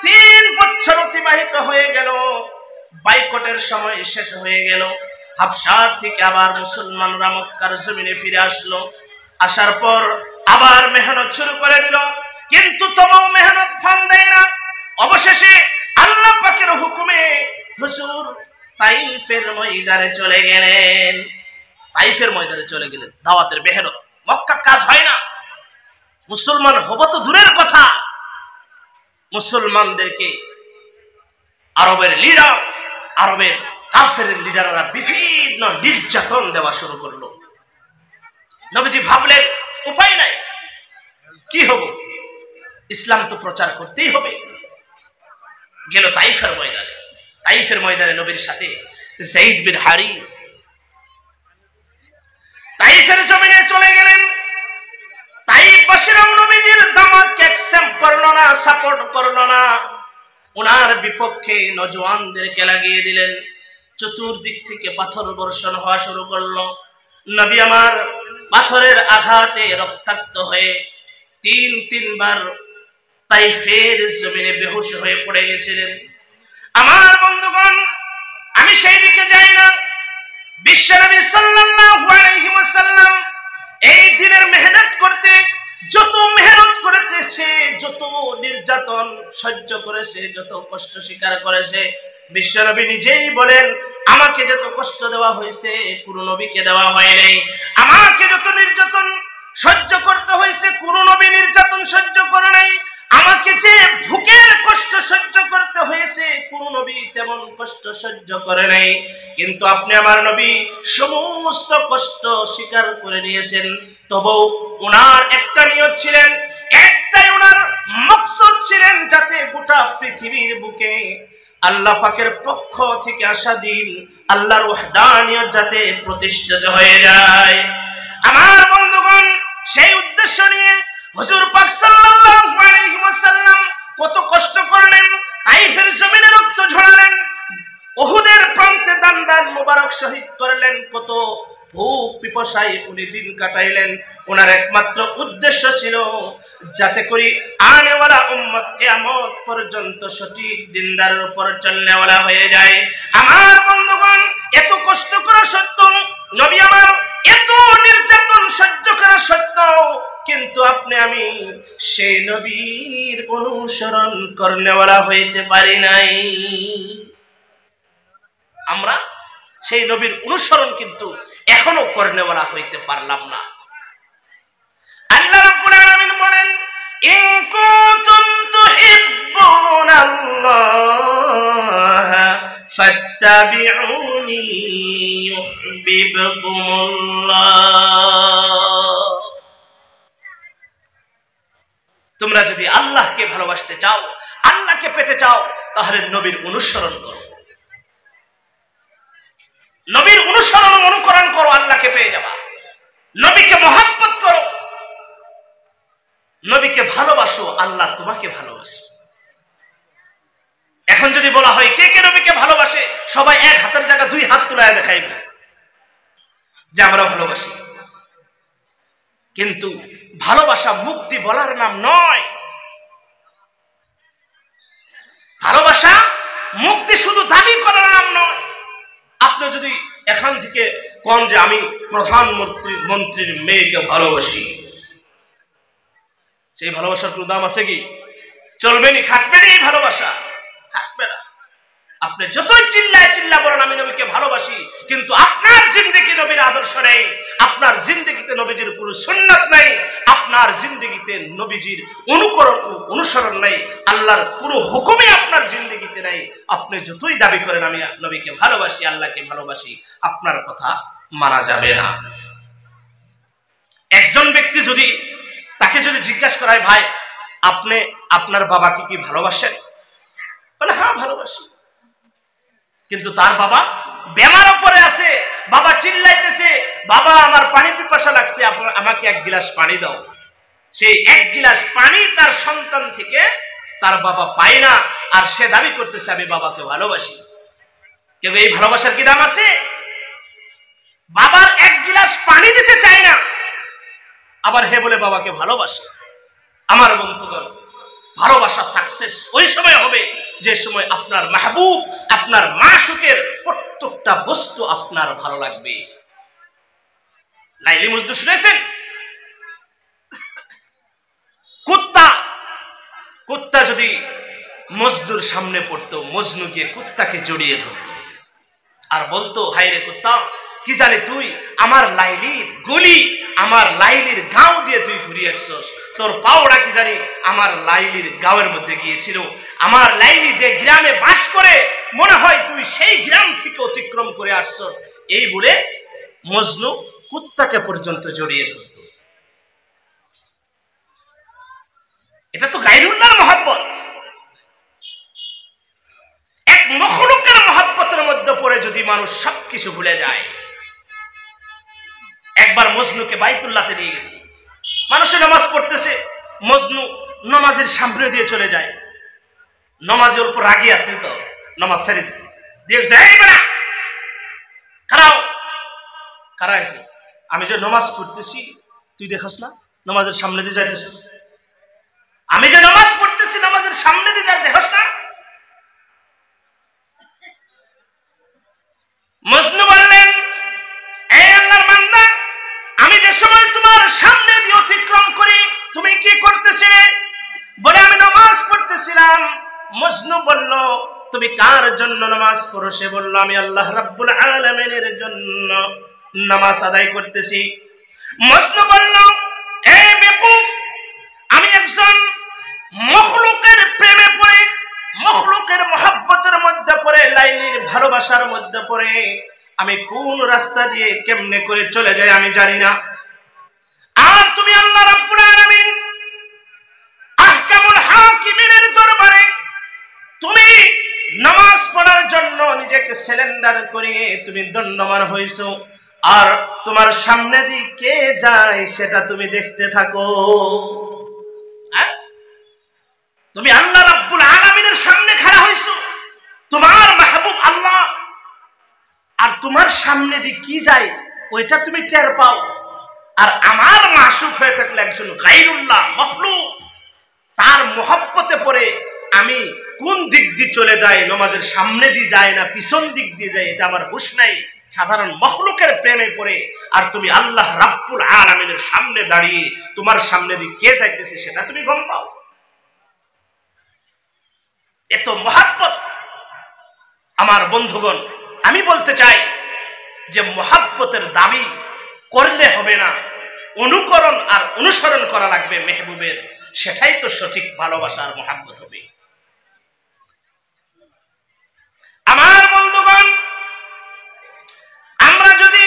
3 বছর অতিবাহিত হয়ে গেল। বাইকটের সময় শেষ হয়ে গেল। হাবশা থেকে আবার মুসলমানরা মক্কার জমিনে ফিরে আসলো। আসার পর আবার মেহনত শুরু করে দিল, কিন্তু তবুও মেহনত ফল দেয় না। অবশেষে আল্লাহ পাকের হুকুমে হুজুর তাইফের ময়দানে চলে গেলেন। তাইফের ময়দানে চলে গেলেন। দাওয়াতের মেহনত, মক্কা কাজ হয় না। মুসলমান হব তো দূরের কথা, মুসলমানদেরকে আরবের লিডার, আরবের কাফের লিডাররা বিভিন্ন নির্যাতন দেওয়া শুরু করলো। নবীজি ভাবলেন উপায় নাই, কি হবো, ইসলাম তো প্রচার করতেই হবে। গেল তাইফের ময়দানে। তাইফের ময়দানে নবীর সাথে যায়েদ বিন হারিস তাইফের জমিনে চলে গেলেন। তাইফবাসীরাও নবীজির দাওয়াতকে অ্যাকসেপ্ট করলো না, সাপোর্ট করলো না। ওনার বিপক্ষে নওজওয়ানদেরকে লাগিয়ে দিলেন। চতুর্দিক থেকে পাথর বর্ষণ হওয়া শুরু করলো। নবী আমার পাথরের আঘাতে রক্তাক্ত হয়ে 3 বার তাইফের জমিনে বেহুশ হয়ে পড়ে গেছিলেন। আমার বন্ধুগণ, আমি সেই দিকে যাই না। বিশ্বনবী সাল্লাল্লাহু আলাইহি ওয়াসাল্লাম এই দিনের মেহনত করতে যত মেহনত করেছে, সে যত নির্যাতন সহ্য করেছে, যত কষ্ট স্বীকার করেছে, বিশ্বনবী নিজেই বলেন আমাকে যত কষ্ট দেওয়া হয়েছে কোন নবীকে দেওয়া হয় নাই। আমাকে যত নির্যাতন সহ্য করতে হয়েছে কোন নবী নির্যাতন সহ্য করে নাই। আমাকে যে ভুকের কষ্ট সহ্য করতে হয়েছে কোন নবী তেমন কষ্ট সহ্য করে নাই। কিন্তু আপনি আমার নবী সমস্ত কষ্ট স্বীকার করে নিয়েছেন। তবুও ওনার একটা নিয়ত ছিলেন, একটাই ওনার মকসদ ছিলেন, যাতে গোটা পৃথিবীর বুকে আল্লাহ পাকের পক্ষ থেকে আসা দিন, আল্লাহর ওয়াহদানিয়ত যাতে প্রতিষ্ঠিত হয়ে যায়। আমার বন্ধুগণ, সেই উদ্দেশ্য নিয়ে হুজুর পাক সাল্লাল্লাহু আলাইহি ওয়াসাল্লাম কত কষ্ট করলেন, তাইফের জমিনে রক্ত ঝরালেন, উহুদের প্রান্তে দান মোবারক শহীদ করলেন, কত ভূখ পিপাসায় উনি দিন কাটাইলেন। ওনার একমাত্র উদ্দেশ্য ছিল যাতে করে আনেওয়ালা উম্মত কিয়ামত পর্যন্ত সঠিক দিনদারের উপর চলনেওয়ালা হয়ে যায়। আমার বন্ধুগণ, এত কষ্ট করা সত্ত্বেও নবী আমার এত নির্যাতন সহ্য কিন্তু আপনি আমি সেই নবীর অনুসরণ করনেওয়ালা হইতে পারি নাই। আমরা সেই নবীর অনুসরণ কিন্তু এখনো করনেওয়ালা হইতে পারলাম না। আল্লাহ রাব্বুল আলামিন বলেন, ইন কুনতুম তুহিব্বুনাল্লাহ ফাত্তাবিউনি ইউহিব্বুকুমুল্লাহ। তোমরা যদি আল্লাহকে ভালোবাসতে চাও, আল্লাহকে পেতে চাও, তাহলে নবীর অনুসরণ করো। নবীর অনুসরণ অনুকরণ করো, আল্লাহকে পেয়ে যাবা। নবীকে মহব্বত করো, নবীকে ভালোবাসো, আল্লাহ তোমাকে ভালোবাসে। এখন যদি বলা হয় কে কে নবীকে ভালোবাসে, সবাই এক হাতের জায়গায় দুই হাত তুলায় দেখাইবে যে আমরা ভালোবাসি। কিন্তু ভালোবাসা মুক্তি বলার নাম নয়। ভালোবাসা মুক্তি শুধু দাবি করার নাম নয়। আপনি যদি এখান থেকে কোন যে আমি প্রধানমন্ত্রীর মেয়েকে ভালোবাসি, সেই ভালোবাসার কোনো দাম আছে কি? চলবে নি, খাটবে না এই ভালোবাসা, খাটবে না। আপনি যতই চিল্লা বলেন আমি নবীকে ভালোবাসি, কিন্তু আপনার জিন্দেগি নবীর আদর্শ নেই, আপনার জিন্দেগিতে নবীজির কোনো সুন্নাত নেই, আপনার জিন্দেগিতে নবীজির অনুসরণ নেই, আল্লাহর কোনো হুকুমই আপনার জিন্দেগিতে নেই। আপনি যতই দাবি করেন আমি নবীকে ভালোবাসি, আল্লাহকে ভালোবাসি, আপনার কথা মানা যাবে না। একজন ব্যক্তি যদি তাকে যদি জিজ্ঞাসা করায়, ভাই আপনি আপনার বাবাকে কি ভালোবাসেন? বলে হ্যাঁ ভালোবাসি। কিন্তু তার বাবা বেমার পড়ে আছে, বাবা চিল্লাইতেছে, বাবা আমার পানি পিপাসা লাগছে, আমাকে এক গিলাস পানি দাও। সেই এক গিলাস পানি তার সন্তান থেকে তার বাবা পায় না, আর সে দাবি করতেছে আমি বাবাকে ভালোবাসি। কেউ এই ভালোবাসার কি দাম আছে? বাবার এক গিলাস পানি দিতে চায় না, আবার হে বলে বাবাকে ভালোবাসে। আমার বন্ধুগণ, ভালোবাসা সাকসেস ওই সময় হবে যে সময় আপনার মাহবুব, আপনার মাশউকের প্রত্যেকটা বস্তু আপনার ভালো লাগবে। লাইলি মজনু শুনেছেন? কুত্তা যদি মজনুর সামনে পড়তো, মজনু গিয়ে কুত্তাকে জড়িয়ে ধরতো আর বলতো, হায় রে কুত্তা, কি জানি তুই আমার লাইলির গলি, আমার লাইলির গাঁও দিয়ে তুই ঘুরিয়ে আসছস, তোর পাওড়া কি জানি আমার লাইলির গাঁওয়ের মধ্যে গিয়েছিল, আমার লাইলি যে গ্রামে বাস করে মনে হয় তুই সেই গ্রাম থেকে অতিক্রম করে আসছস। এই বলে মজনু কুত্তাকে পর্যন্ত জড়িয়ে ধরত। এটা তো গায়রুল্লাহর মহব্বত। এক মখলুকের মহব্বতের মধ্যে পড়ে যদি মানুষ সবকিছু ভুলে যায়। একবার মজনুকে বাইতুল্লাহতে নিয়ে গেছে, মানুষে নামাজ পড়তেছে, মজনু নামাজের সামনে দিয়ে চলে যায়। নামাজের উপর রাগি আছে তো, নামাজ ছেড়ে দিছে, দিয়ে খারাপ হয়েছে, আমি যে নামাজ পড়তেছি তুই দেখোস না, নামাজের সামনে দিয়ে যাইতেছিস, আমি যে নামাজ পড়তেছি নামাজের সামনে দিয়ে যাই দেখোস না। মজনু বললেন, এই আল্লাহর বান্দা, আমি যে সময় তোমার সামনে দিয়ে অতিক্রম করি তুমি কি করতেছিলে? বলে আমি নামাজ পড়তেছিলাম। মজনু বলল, তুমি কার জন্য নামাজ পড়ো? সে বলল, আমি আল্লাহ রাব্বুল আলামিনের জন্য নামাজ আদায় করতেছি। মজনু বলল, এ বেকুফ, আমি একজন মখলুকের প্রেমে পড়ে, মখলুকের মহব্বতের মধ্যে পড়ে, লাইলির ভালোবাসার মধ্যে পড়ে আমি কোন রাস্তা দিয়ে কেমনে করে চলে যাই আমি জানি না। আর তুমি আল্লাহ রাব্বুল আলামিন আহকামুল হাকিমিনের দরবারে তুমি নামাজ পড়ার জন্য নিজেকে সিলিন্ডার করে তুমি দণ্ডমান হইছো, আর তোমার সামনে দিয়ে কে যায় সেটা তুমি দেখতে থাকো। তুমি আল্লাহ রাব্বুল আলামিনের সামনে খাড়া হইছো, তোমার মাহবুব আল্লাহ, আর তোমার সামনে দিয়ে কি যায় ওইটা তুমি টের পাও। আর আমার মাশউক হয়ে থাকলে একজন গায়রুল্লাহ মখলুক, তার মহব্বতে পড়ে আমি কোন দিক দিয়ে চলে যাই, নামাজের সামনে দিয়ে যায় না পিছন দিক দিয়ে যাই, এটা আমার হুঁশ নাই। সাধারণ মখলুকের প্রেমে পড়ে আর তুমি আল্লাহ রাব্বুল আলামিনের সামনে দাঁড়িয়ে তোমার সামনে দিয়ে কে যাইতেছে সেটা তুমি গম পাও। এত মহাব্বত। আমার বন্ধুগণ, আমি বলতে চাই যে মহাব্বতের দাবি করলে হবে না, অনুকরণ আর অনুসরণ করা লাগবে মেহবুবের, সেটাই তো সঠিক ভালোবাসা আর মহাব্বত হবে। আমার বন্ধুগণ, আমরা যদি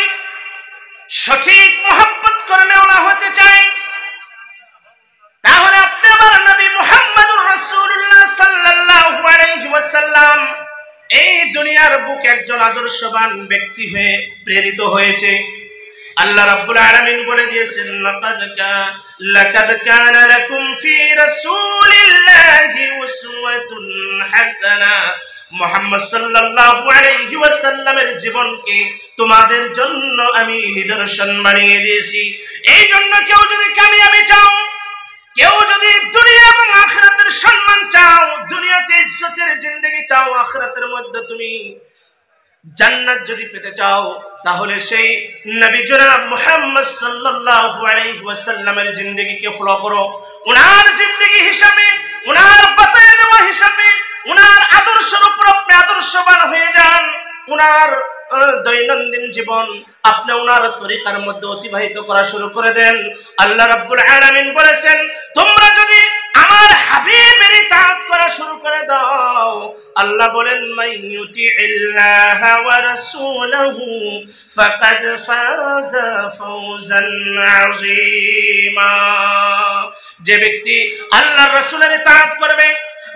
সঠিক মহাব্বত করে নেওয়া হতে চাই, তাহলে আপনি আমার নবী মুহাম্মদুর রাসূলুল্লাহ সাল্লাল্লাহু আলাইহি ওয়াসাল্লাম এই দুনিয়ার বুকে একজন আদর্শবান ব্যক্তি হয়ে প্রেরিত হয়েছে। আল্লাহ রাব্বুল আলামিন বলে দিয়েছেন, লাকাদ কানা লাকুম ফি রাসূলিল্লাহি উসওয়াতুন হাসানা। মুহাম্মদ সাল্লাল্লাহু আলাইহি ওয়াসাল্লামের জীবনকে তোমাদের জন্য আমি নিদর্শন বানিয়ে দিয়েছি। এই জন্য কেউ যদি কামিয়াবি চাও, কেউ যদি দুনিয়া এবং আখিরাতের সম্মান চাও, দুনিয়াতে ইজ্জতের জিন্দেগি চাও, আখিরাতের মধ্যে তুমি জান্নাত যদি পেতে চাও, তাহলে সেই নবী জনাব মুহাম্মদ সাল্লাল্লাহু আলাইহি ওয়াসাল্লামের জিন্দেগিকে ফলো করো। ওনার জিন্দেগি হিসাবে, ওনার বাতায় দেওয়া হিসাবে, ওনার আদর্শের উপর আপনি আদর্শবান হয়ে যান। ওনার দৈনন্দিন জীবন আপনি ওনার তরিকার মধ্যে অতিবাহিত করা শুরু করে দেন। আল্লাহ রাব্বুল আলামিন বলেছেন, তোমরা যদি আমার হাবিবের ইতাআত করা শুরু করে দাও, আল্লাহ বলেন, মাইয়ুতিইল্লাহা ওয়া রাসূলাহু ফাকাদ ফাযা ফাওজান আযীমা। যে ব্যক্তি আল্লাহর রাসূলের ইতাআত করবে,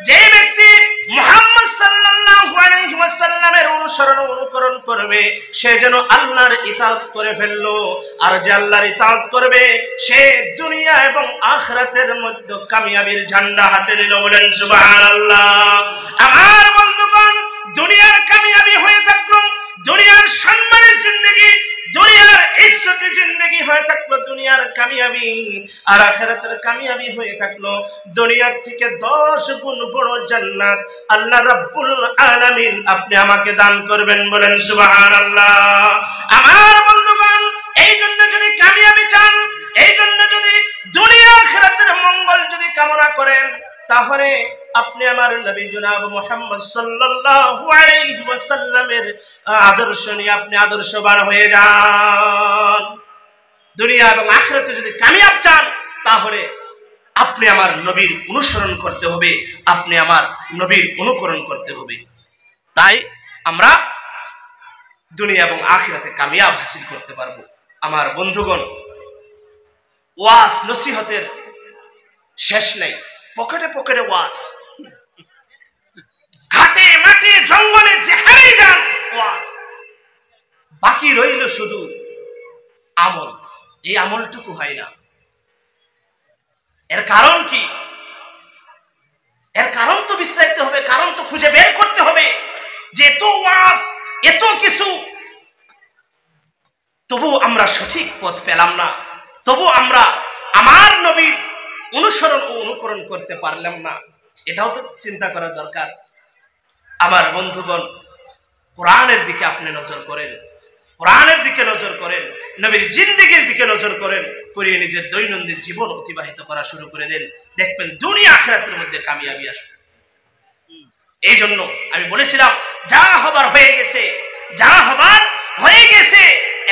যে ব্যক্তি মুহাম্মদ সাল্লাল্লাহু আলাইহি ওয়াসাল্লামের অনুসরণ অনুকরণ করবে, সে যেন আল্লাহর ইতাআত করে ফেললো। আর যে আল্লাহর ইতাআত করবে, সে দুনিয়া এবং আখিরাতের মধ্যে কামিয়াবির ঝান্ডা হাতে নিল। বলেন সুবহানাল্লাহ। আমার বন্ধুগণ, দুনিয়ার কামিয়াবি হয়ে থাকলো, দুনিয়ার সম্মানের জিন্দেগি, দুনিয়ার ইজ্জতের জিন্দেগি হয়ে থাকলো দুনিয়ার কামিয়াবি, আর আখিরাতের কামিয়াবি হয়ে থাকলো দুনিয়ার থেকে 10 গুণ বড় জান্নাত আল্লাহ রাব্বুল আলামিন আপনি আমাকে দান করবেন। বলেন সুবহানাল্লাহ। আমার বন্ধুগণ, এই জন্য যদি কামিয়াবি চান, এই জন্য যদি দুনিয়া আখিরাতের মঙ্গল যদি কামনা করেন, তাহলে আপনি আমার নবী জনাব মুহাম্মদ সাল্লাল্লাহু আলাইহি ওয়াসাল্লামের আদর্শ নিয়ে আপনি আদর্শবান হয়ে যান। দুনিয়া এবং আখিরাতে যদি কামিয়াব চান, তাহলে আপনি আমার নবীর অনুসরণ করতে হবে, আপনি আমার নবীর অনুকরণ করতে হবে। তাই আমরা দুনিয়া এবং আখিরাতে কামিয়াব হাসিল করতে পারবো। আমার বন্ধুগণ, ওয়াজ নসিহতের শেষ নেই, পকেটে পকেটে ওয়াজ, ঘাটে মাঠে জঙ্গলে যেখানেই যান ওয়াজ। বাকি রইল শুধু আমল। এই আমলটুকু হয় না। এর কারণ কি? এর কারণ তো বিশ্রাইতে হবে, কারণ তো খুঁজে বের করতে হবে যে এত ওয়াজ, এত কিছু, তবু আমরা সঠিক পথ পেলাম না, তবু আমরা আমার নবীর অনুসরণ ও অনুকরণ করতে পারলাম না। এটাও তো চিন্তা করা দরকার। আমার বন্ধুগণ, কোরআনের দিকে আপনি নজর করেন, কোরআনের দিকে নজর করেন, নবীর জিন্দেগির দিকে নজর করেন, করে নিজের দৈনন্দিন জীবন অতিবাহিত করা শুরু করে দেন, দেখবেন দুনিয়া আখিরাতের মধ্যে কামিয়াবি আসবে। এই জন্য আমি বলেছিলাম, যা হবার হয়ে গেছে, যা হবার হয়ে গেছে,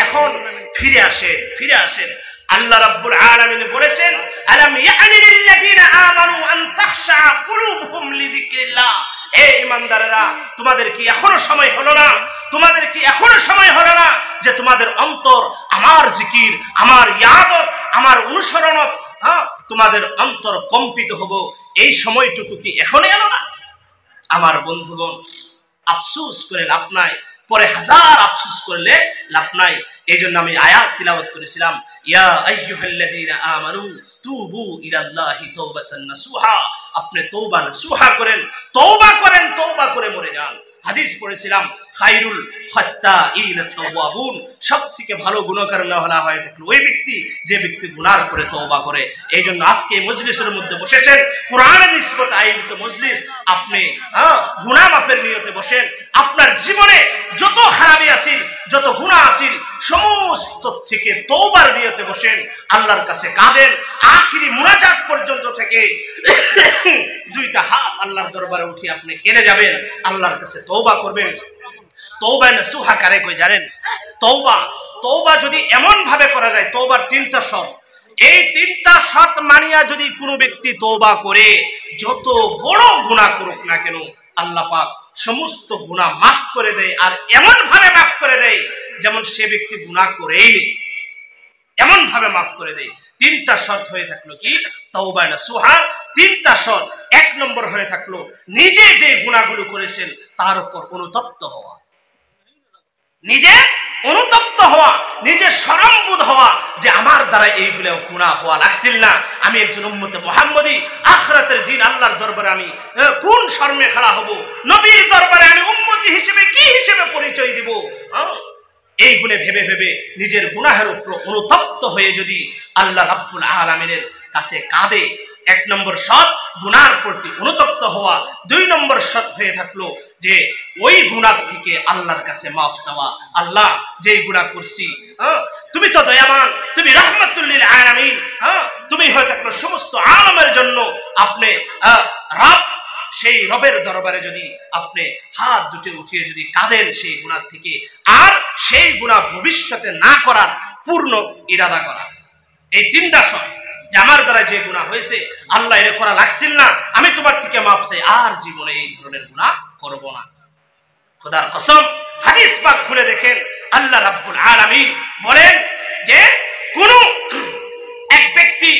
এখন ফিরে আসেন, ফিরে আসেন। আল্লাহ রাব্বুল আলামিন বলেছেন, আলাম ইয়ানি লিল্লাযিনা আমানু আন তাখশা কুলুবুহুম লিযিকরিল্লাহ। হে ঈমানদারেরা, তোমাদের কি এখনো সময় হলো না? তোমাদের কি এখনো সময় হলো না যে তোমাদের অন্তর আমার জিকির, আমার ইয়াদত, আমার অনুসরণত, তোমাদের অন্তর কম্পিত হবো? এই সময়টুকু কি এখনো এলো না? আমার বন্ধুগণ, আফসোস করে লাভ নাই, পরে হাজার আফসোস করলে লাভ নাই। এই জন্য আমি আয়াত তিলাওয়াত করেছিলাম, ইয়া আইয়ুহাল্লাযীনা আমানু তুবু ইলাল্লাহি তাওবাতান নাসুহা। আপনি তওবা নাসুহা করেন, তওবা করেন, তওবা করে মরে যান। হাদিস পড়েছিলাম, খায়রুল খাত্তাঈন আত-তাওয়াবুন, সবথেকে ভালো গুনাহগার না হয়ে থাকলো ওই ব্যক্তি যে ব্যক্তি গুনার করে তওবা করে। এই জন্য আজকে এই মজলিসের মধ্যে বসেছেন, কোরআনের নিসবত আয়োজিত মজলিস, আপনি গুনাহ মাফের নিয়তে বসেন। আপনার জীবনে যত খারাপি আছিল, যত গুনাহ আছিল, সমস্ত থেকে তওবার নিয়তে বসেন, আল্লাহর কাছে কাঁদেন। আখিরি মুনাজাত পর্যন্ত থেকে দুইটা হাত আল্লাহর দরবারে উঠিয়ে আপনি কেঁদে যাবেন, আল্লাহর কাছে তওবা করবেন। তওবা নসুহা কারে কই জানেন? তওবা যদি এমন ভাবে করা যায়, তওবার তিনটা শর্ত, এই তিনটা শর্ত মানিয়া যদি কোনো ব্যক্তি তওবা করে, যত বড় গুনাহ করুক না কেন আল্লাহ পাক সমস্ত গুনাহ মাফ করে দেয়। আর এমন ভাবে মাফ করে দেয় যেমন সে ব্যক্তি গুনাহ করেই নেই, এমন ভাবে মাফ করে দেয়। তিনটা শর্ত হয়ে থাকলো কি? তওবা নসুহা। তিনটা শর্ত, এক নম্বর হয়ে থাকলো নিজে যে গুনাহগুলো করেছেন তার উপর অনুতপ্ত হওয়া, নিজে অনুতপ্ত হওয়া, নিজে শরমবোধ হওয়া যে আমার দ্বারা এইগুলো গুনাহ হওয়া লাগছিল না, আমি একজন উম্মতে মুহাম্মদী, আখিরাতের দিন আল্লাহর দরবারে আমি কোন শরমে খাড়া হব, নবীর দরবারে আমি উম্মতি হিসেবে কি হিসেবে পরিচয় দিব, এইগুলো ভেবে ভেবে নিজের গুনাহের উপর অনুতপ্ত হয়ে যদি আল্লাহ রাব্বুল আলামিনের কাছে কাঁদে, এক নম্বর শর্ত গুনাহর প্রতি অনুতপ্ত হওয়া। দুই নম্বর শর্ত হয়ে থাকলো যে ওই গুনাহ থেকে আল্লাহর কাছে মাফ চাওয়া, আল্লাহ যেই গুনাহ করছি, তুমি তো দয়াবান, তুমি রাহমাতুল লিল আলামিন, তুমি হয়ে থাকলো সমস্ত আলমের জন্য আপনি রব, সেই রবের দরবারে যদি আপনি হাত দুটো উঠিয়ে যদি কাঁদেন সেই গুনাহ থেকে, আর সেই গুনাহ ভবিষ্যতে না করার পূর্ণ ইরাদা করা, এই তিনটা শর্ত, যে আমার দ্বারা যে গুনাহ হয়েছে আল্লাহ এর করা লাগছিল না, আমি তোমার থেকে মাফ চাই, আর জীবনে এই ধরনের গুনাহ করব না। খোদার কসম, হাদিস পাক খুলে দেখেন, আল্লাহ রাব্বুল আলামিন বলেন যে কোন এক ব্যক্তি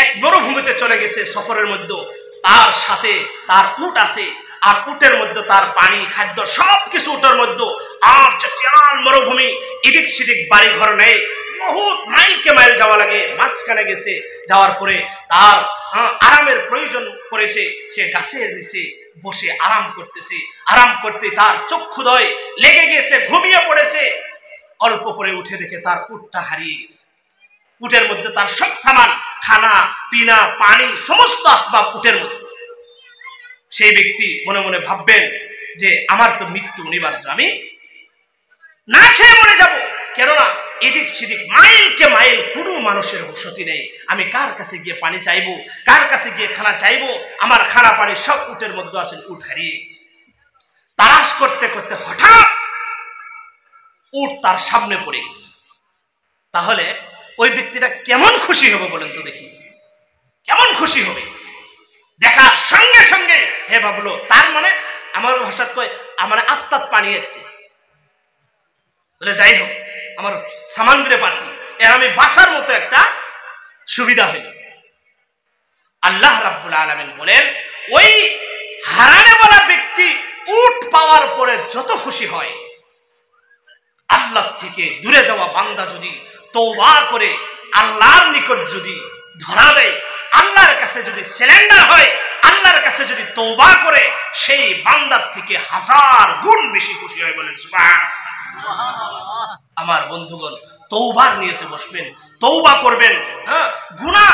এক মরুভূমিতে চলে গেছে সফরের মধ্যে, তার সাথে তার উট আছে, আর উটের মধ্যে তার পানি খাদ্য সবকিছু উটের মধ্যে, আর বিশাল মরুভূমি, এদিক সেদিক বাড়ি ঘর নেই, বহুত মাইলকে মাইল যাওয়া লাগে, মাঝখানে গেছে, যাওয়ার পরে তার আরামের প্রয়োজন পড়েছে, সে গাছের নিচে বসে আরাম করতেছে, আরাম করতে তার চক্ষুদয় লেগে গেছে, ঘুমিয়ে পড়েছে। অল্প পরে উঠে দেখে তার উটটা হারিয়ে গেছে, উটের মধ্যে তার সব সামান, খানা পিনা পানি সমস্ত আসবাব উটের মধ্যে। সেই ব্যক্তি মনে মনে ভাববেন যে আমার তো মৃত্যু অনিবার্য, আমি না খেয়ে মরে যাব, কেননা এদিক সেদিক মাইলকে মাইল কোনো মানুষের বসতি নেই, আমি কার কাছে গিয়ে পানি চাইবো, কার কাছে গিয়ে খানা চাইবো, আমার খানা পানি সব উটের মধ্যে আছেন, উট হারিয়ে গেছে। তালাশ করতে করতে হঠাৎ উট তার সামনে পড়ে গেছে। তাহলে ওই ব্যক্তিটা কেমন খুশি হবে বলেন তো দেখি, কেমন খুশি হবে? দেখার সঙ্গে সঙ্গে হে ভাবলো, তার মানে আমার ভাষাত কয় আমার আত্মাত পানি যাচ্ছে, বলে যাই হোক আমার সামান গুলো পাচ্ছি, এর আমি বাঁচার মতো একটা সুবিধা হইল। আল্লাহ রাব্বুল আলামিন বলেন, ওই হারানেওয়ালা ব্যক্তি উট পাওয়ার পরে যত খুশি হয়, আল্লাহ থেকে দূরে যাওয়া বান্দা যদি তওবা করে আল্লাহর নিকট যদি ধরা দেয়, আল্লাহর কাছে যদি সিলিন্ডার হয়, আল্লাহর কাছে যদি তওবা করে, সেই বান্দার থেকে 1000 গুণ বেশি খুশি হয়। বলেন সুবহানাল্লাহ। আমার বন্ধুগণ, তওবার নিয়তে বসবেন, তওবা করবেন। গুনাহ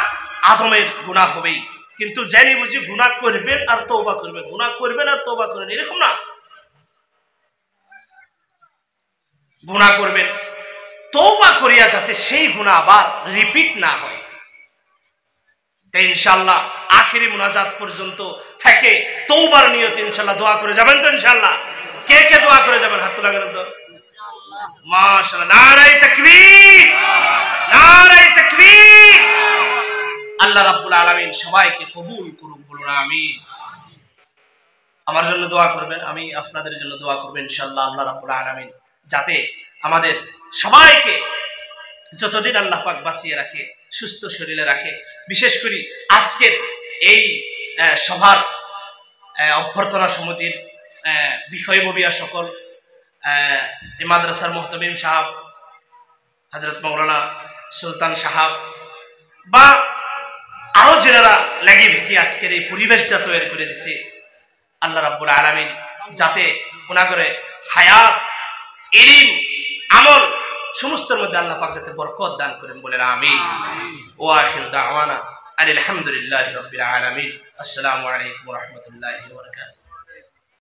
আদমের গুনাহ হবেই, কিন্তু জানি বুঝি গুনাহ করবেন আর তওবা করবেন, গুনাহ করবেন আর তওবা করবেন, এরকম না। গুনাহ করবেন, তওবা করিয়া যাতে সেই গুনাহ আবার রিপিট না হয়। তাই ইনশাআল্লাহ আখিরি মুনাজাত পর্যন্ত থেকে তওবার নিয়তে ইনশাআল্লাহ দোয়া করে যাবেন তো ইনশাআল্লাহ। কে কে দোয়া করে যাবেন হাত তুলে গেলেন তো? মাশাআল্লাহ, নারায়ে তাকবীর, নারায়ে তাকবীর। আল্লাহ রাব্বুল আলামিন সবাইকে কবুল করুক, বলুন আমিন। আমার জন্য দোয়া করবেন, আমি আপনাদের জন্য দোয়া করব ইনশাআল্লাহ। আল্লাহ রাব্বুল আলামিন যাতে আমাদের সবাইকে যতদিন আল্লাহ পাক বাঁচিয়ে রাখে, সুস্থ শরীরে রাখে। বিশেষ করে আজকের এই সভার অভ্যর্থনা সমিতির বিষয়ববীয়া সকল এই মাদ্রাসার মুহতামিম সাহেব, হযরত মাওলানা সুলতান সাহেব, বা আরো যারা লাগি ভেকি আজকের এই পরিবেশটা তৈরি করে দিছে, আল্লাহ রাব্বুল আলামিন যাতে ওনা করে হায়াত, ইলম, আমল সমস্তের মধ্যে আল্লাহ পাক যাতে বরকত দান করেন বলেন আমিন। ওয়া আখিরু দাওয়ানা আলহামদুলিল্লাহি রাব্বিল আলামিন। আসসালামু আলাইকুম ওয়া রাহমাতুল্লাহি ওয়া বারাকাতুহু।